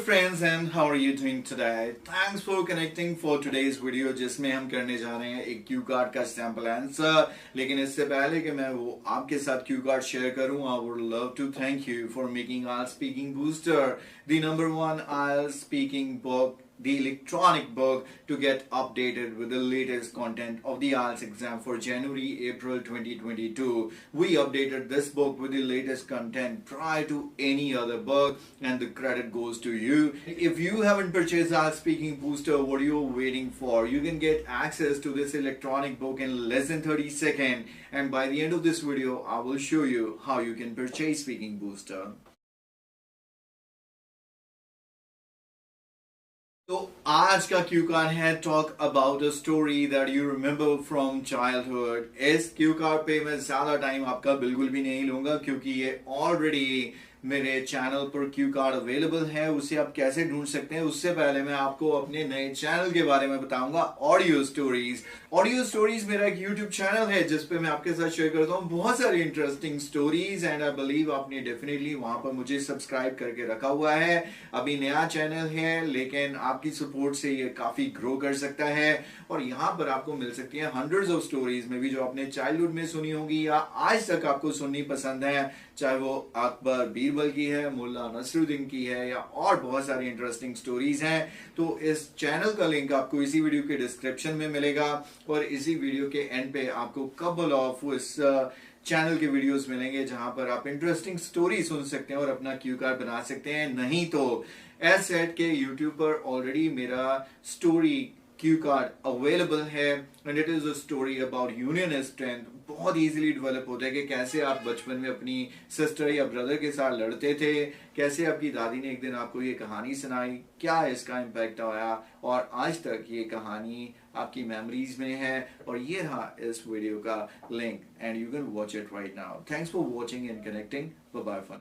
friends, and how are you doing today? Thanks for connecting for today's video जिसमें हम करने जा रहे हैं एक क्यू कार्ड का सैम्पल आंसर। लेकिन इससे पहले कि मैं वो आपके साथ क्यू कार्ड शेयर करूं, I would love to thank you for making IELTS Speaking Booster the #1 IELTS speaking book, the electronic book, to get updated with the latest content of the IELTS exam for January-April 2022. We updated this book with the latest content prior to any other book, and the credit goes to you. If you haven't purchased IELTS Speaking Booster, what are you waiting for? You can get access to this electronic book in less than 30 seconds, and by the end of this video, I will show you how you can purchase Speaking Booster. तो आज का Q card है talk about a story that you remember from childhood. इस Q card पे मैं ज्यादा time आपका बिल्कुल भी नहीं लूंगा क्योंकि ये ऑलरेडी मेरे चैनल पर क्यू कार्ड अवेलेबल है। उसे आप कैसे ढूंढ सकते हैं उससे पहले मैं आपको अपने नए चैनल के बारे में बताऊंगा। ऑडियो स्टोरीज मेरा एक यूट्यूब चैनल है जिसपे मैं आपके साथ शेयर करता हूँ बहुत सारी interesting stories, and I believe आपने डेफिनेटली वहां पर मुझे सब्सक्राइब करके रखा हुआ है। अभी नया चैनल है लेकिन आपकी सपोर्ट से ये काफी ग्रो कर सकता है, और यहाँ पर आपको मिल सकती है हंड्रेड्स ऑफ स्टोरीज में भी जो आपने चाइल्डहुड में सुनी होगी या आज तक आपको सुननी पसंद है, चाहे वो अकबर बीरबल की है, मुल्ला नसरुद्दीन की है, या और बहुत सारी इंटरेस्टिंग स्टोरीज हैं। तो इस चैनल का लिंक आपको इसी वीडियो के डिस्क्रिप्शन में मिलेगा, और इसी वीडियो के एंड पे आपको कपल ऑफ इस चैनल के वीडियोस मिलेंगे जहां पर आप इंटरेस्टिंग स्टोरी सुन सकते हैं और अपना क्यू कार्ड बना सकते हैं। नहीं तो एज सेट के यूट्यूब पर ऑलरेडी मेरा स्टोरी क्यू कार्ड अवेलेबल है, and it is a story about union strength. बहुत इजीली डेवलप होता है कि कैसे आप बचपन में अपनी सिस्टर या ब्रदर के साथ लड़ते थे, कैसे आपकी दादी ने एक दिन आपको ये कहानी सुनाई, क्या इसका इम्पैक्ट आया, और आज तक ये कहानी आपकी मेमोरीज में है। और ये रहा इस वीडियो का link, and you can watch it right now. Thanks for watching and connecting. Bye bye for now.